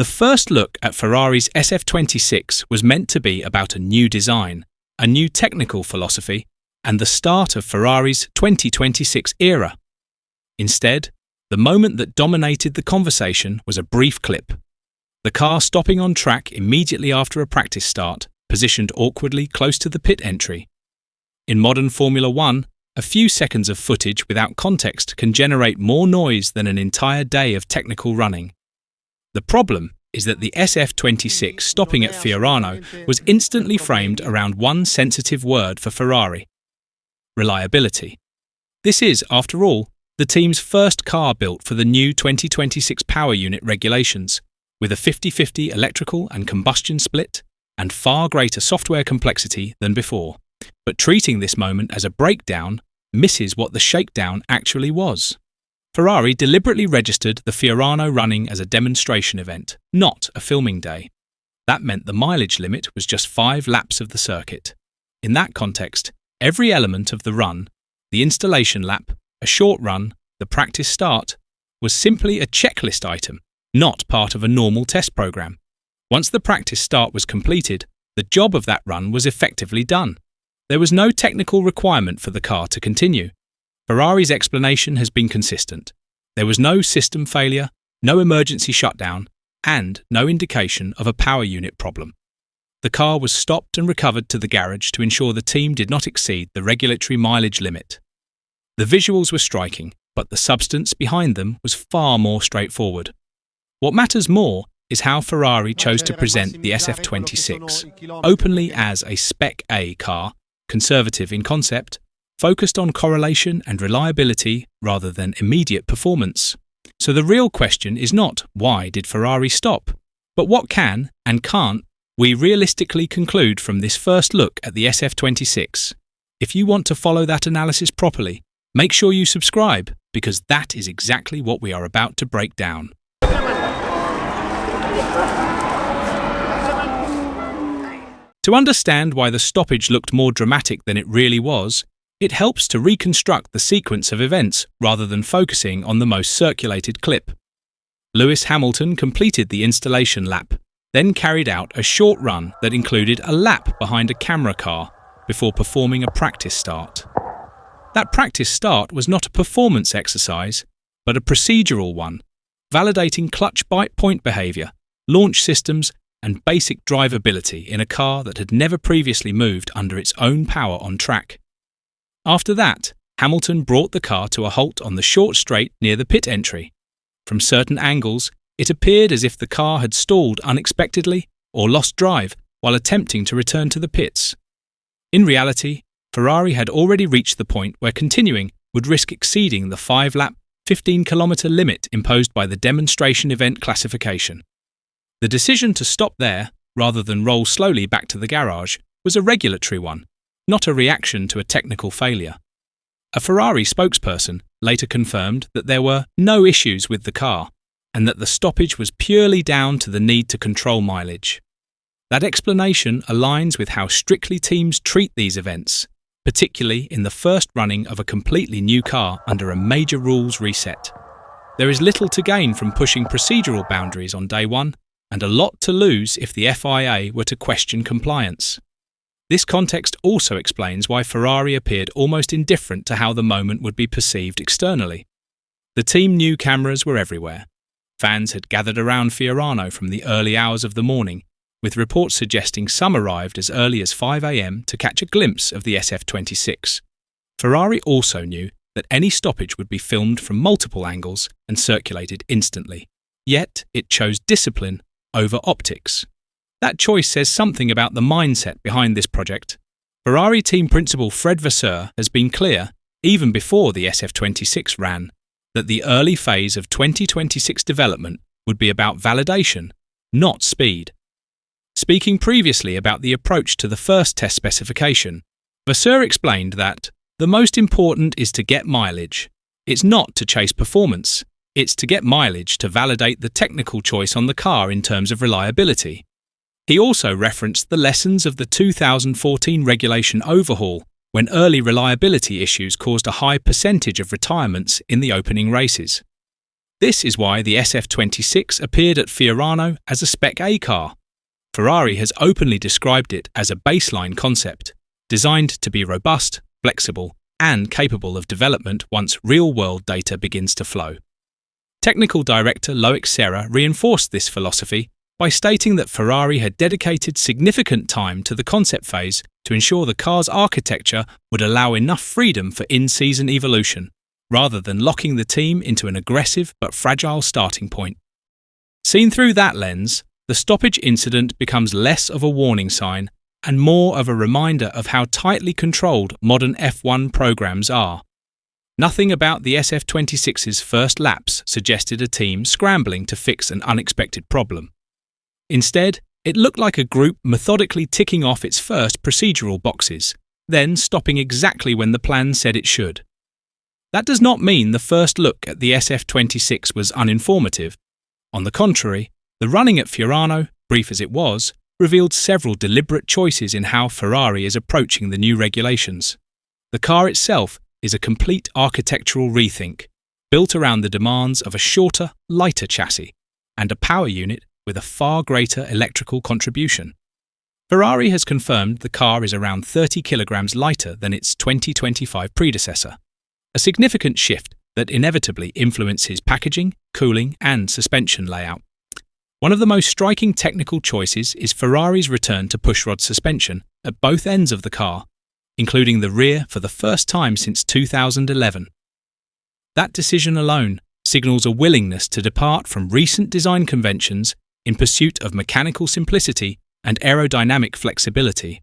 The first look at Ferrari's SF-26 was meant to be about a new design, a new technical philosophy, and the start of Ferrari's 2026 era. Instead, the moment that dominated the conversation was a brief clip. The car stopping on track immediately after a practice start, positioned awkwardly close to the pit entry. In modern Formula One, a few seconds of footage without context can generate more noise than an entire day of technical running. The problem is that the SF-26 stopping at Fiorano was instantly framed around one sensitive word for Ferrari: reliability. This is, after all, the team's first car built for the new 2026 power unit regulations, with a 50-50 electrical and combustion split and far greater software complexity than before. But treating this moment as a breakdown misses what the shakedown actually was. Ferrari deliberately registered the Fiorano running as a demonstration event, not a filming day. That meant the mileage limit was just 5 laps of the circuit. In that context, every element of the run, the installation lap, a short run, the practice start, was simply a checklist item, not part of a normal test program. Once the practice start was completed, the job of that run was effectively done. There was no technical requirement for the car to continue. Ferrari's explanation has been consistent. There was no system failure, no emergency shutdown, and no indication of a power unit problem. The car was stopped and recovered to the garage to ensure the team did not exceed the regulatory mileage limit. The visuals were striking, but the substance behind them was far more straightforward. What matters more is how Ferrari chose to present the SF-26, openly as a Spec A car, conservative in concept, focused on correlation and reliability rather than immediate performance. So the real question is not why did Ferrari stop, but what can and can't we realistically conclude from this first look at the SF-26. If you want to follow that analysis properly, make sure you subscribe, because that is exactly what we are about to break down. To understand why the stoppage looked more dramatic than it really was, it helps to reconstruct the sequence of events rather than focusing on the most circulated clip. Lewis Hamilton completed the installation lap, then carried out a short run that included a lap behind a camera car before performing a practice start. That practice start was not a performance exercise, but a procedural one, validating clutch bite point behaviour, launch systems, and basic drivability in a car that had never previously moved under its own power on track. After that, Hamilton brought the car to a halt on the short straight near the pit entry. From certain angles, it appeared as if the car had stalled unexpectedly or lost drive while attempting to return to the pits. In reality, Ferrari had already reached the point where continuing would risk exceeding the 5-lap, 15-kilometre limit imposed by the demonstration event classification. The decision to stop there, rather than roll slowly back to the garage, was a regulatory one, not a reaction to a technical failure. A Ferrari spokesperson later confirmed that there were no issues with the car, and that the stoppage was purely down to the need to control mileage. That explanation aligns with how strictly teams treat these events, particularly in the first running of a completely new car under a major rules reset. There is little to gain from pushing procedural boundaries on day one, and a lot to lose if the FIA were to question compliance. This context also explains why Ferrari appeared almost indifferent to how the moment would be perceived externally. The team knew cameras were everywhere. Fans had gathered around Fiorano from the early hours of the morning, with reports suggesting some arrived as early as 5 a.m. to catch a glimpse of the SF-26. Ferrari also knew that any stoppage would be filmed from multiple angles and circulated instantly. Yet it chose discipline over optics. That choice says something about the mindset behind this project. Ferrari team principal Fred Vasseur has been clear, even before the SF-26 ran, that the early phase of 2026 development would be about validation, not speed. Speaking previously about the approach to the first test specification, Vasseur explained that the most important is to get mileage. It's not to chase performance. It's to get mileage to validate the technical choice on the car in terms of reliability. He also referenced the lessons of the 2014 regulation overhaul, when early reliability issues caused a high percentage of retirements in the opening races. This is why the SF-26 appeared at Fiorano as a Spec A car. Ferrari has openly described it as a baseline concept, designed to be robust, flexible, and capable of development once real-world data begins to flow. Technical director Loic Serra reinforced this philosophy by stating that Ferrari had dedicated significant time to the concept phase to ensure the car's architecture would allow enough freedom for in-season evolution, rather than locking the team into an aggressive but fragile starting point. Seen through that lens, the stoppage incident becomes less of a warning sign and more of a reminder of how tightly controlled modern F1 programs are. Nothing about the SF-26's first laps suggested a team scrambling to fix an unexpected problem. Instead, it looked like a group methodically ticking off its first procedural boxes, then stopping exactly when the plan said it should. That does not mean the first look at the SF-26 was uninformative. On the contrary, the running at Fiorano, brief as it was, revealed several deliberate choices in how Ferrari is approaching the new regulations. The car itself is a complete architectural rethink, built around the demands of a shorter, lighter chassis and a power unit with a far greater electrical contribution. Ferrari has confirmed the car is around 30 kilograms lighter than its 2025 predecessor, a significant shift that inevitably influences packaging, cooling, and suspension layout. One of the most striking technical choices is Ferrari's return to pushrod suspension at both ends of the car, including the rear for the first time since 2011. That decision alone signals a willingness to depart from recent design conventions in pursuit of mechanical simplicity and aerodynamic flexibility.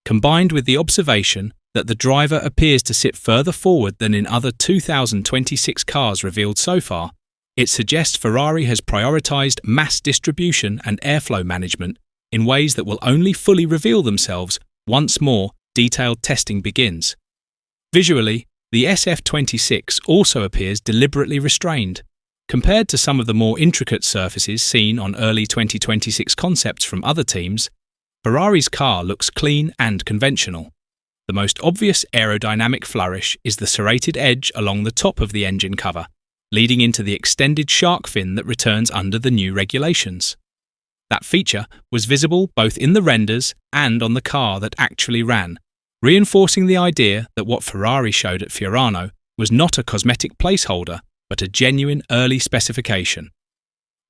Combined with the observation that the driver appears to sit further forward than in other 2026 cars revealed so far, it suggests Ferrari has prioritized mass distribution and airflow management in ways that will only fully reveal themselves once more detailed testing begins. Visually, the SF-26 also appears deliberately restrained. Compared to some of the more intricate surfaces seen on early 2026 concepts from other teams, Ferrari's car looks clean and conventional. The most obvious aerodynamic flourish is the serrated edge along the top of the engine cover, leading into the extended shark fin that returns under the new regulations. That feature was visible both in the renders and on the car that actually ran, reinforcing the idea that what Ferrari showed at Fiorano was not a cosmetic placeholder, but a genuine early specification.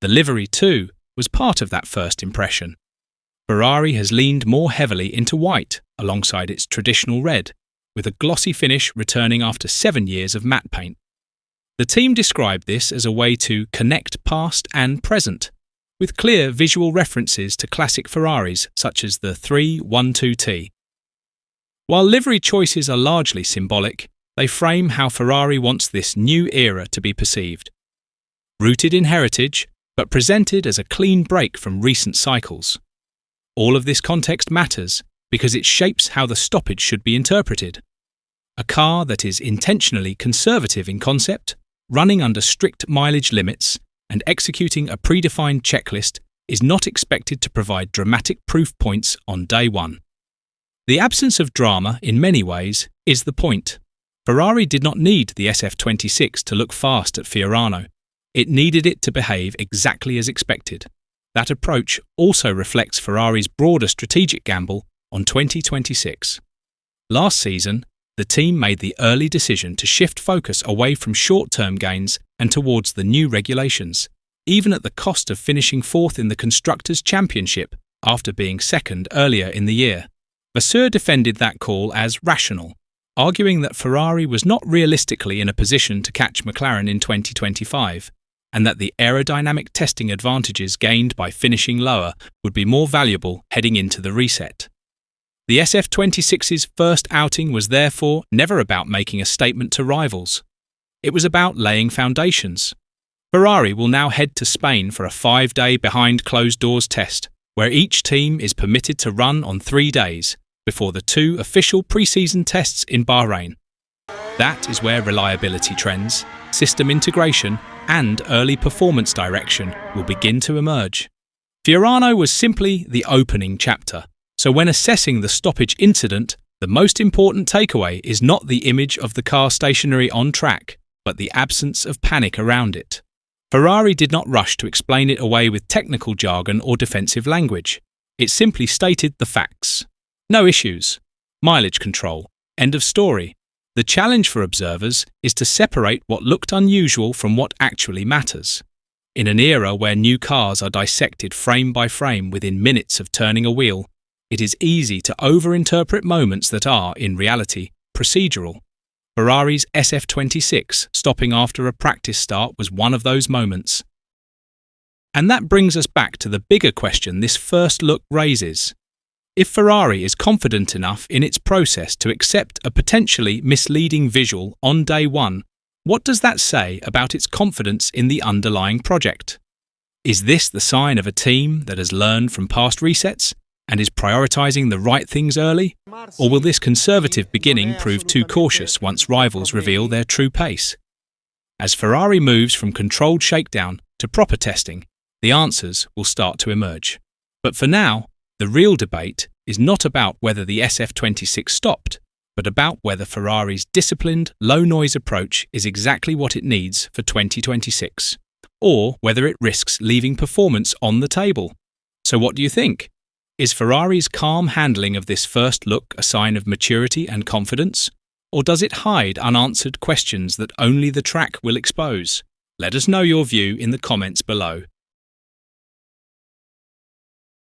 The livery, too, was part of that first impression. Ferrari has leaned more heavily into white alongside its traditional red, with a glossy finish returning after 7 years of matte paint. The team described this as a way to connect past and present, with clear visual references to classic Ferraris such as the 312T. While livery choices are largely symbolic, they frame how Ferrari wants this new era to be perceived. Rooted in heritage, but presented as a clean break from recent cycles. All of this context matters because it shapes how the stoppage should be interpreted. A car that is intentionally conservative in concept, running under strict mileage limits, and executing a predefined checklist is not expected to provide dramatic proof points on day one. The absence of drama, in many ways, is the point. Ferrari did not need the SF-26 to look fast at Fiorano. It needed it to behave exactly as expected. That approach also reflects Ferrari's broader strategic gamble on 2026. Last season, the team made the early decision to shift focus away from short-term gains and towards the new regulations, even at the cost of finishing fourth in the Constructors' Championship after being second earlier in the year. Vasseur defended that call as rational, arguing that Ferrari was not realistically in a position to catch McLaren in 2025, and that the aerodynamic testing advantages gained by finishing lower would be more valuable heading into the reset. The SF-26's first outing was therefore never about making a statement to rivals. It was about laying foundations. Ferrari will now head to Spain for a 5-day behind-closed-doors test, where each team is permitted to run on 3 days, before the 2 official pre-season tests in Bahrain. That is where reliability trends, system integration, and early performance direction will begin to emerge. Fiorano was simply the opening chapter, so when assessing the stoppage incident, the most important takeaway is not the image of the car stationary on track, but the absence of panic around it. Ferrari did not rush to explain it away with technical jargon or defensive language. It simply stated the facts. No issues. Mileage control. End of story. The challenge for observers is to separate what looked unusual from what actually matters. In an era where new cars are dissected frame by frame within minutes of turning a wheel, it is easy to overinterpret moments that are, in reality, procedural. Ferrari's SF-26 stopping after a practice start was one of those moments. And that brings us back to the bigger question this first look raises. If Ferrari is confident enough in its process to accept a potentially misleading visual on day one, what does that say about its confidence in the underlying project? Is this the sign of a team that has learned from past resets and is prioritizing the right things early? Or will this conservative beginning prove too cautious once rivals reveal their true pace? As Ferrari moves from controlled shakedown to proper testing, the answers will start to emerge. But for now, the real debate is not about whether the SF-26 stopped, but about whether Ferrari's disciplined, low-noise approach is exactly what it needs for 2026, or whether it risks leaving performance on the table. So what do you think? Is Ferrari's calm handling of this first look a sign of maturity and confidence, or does it hide unanswered questions that only the track will expose? Let us know your view in the comments below.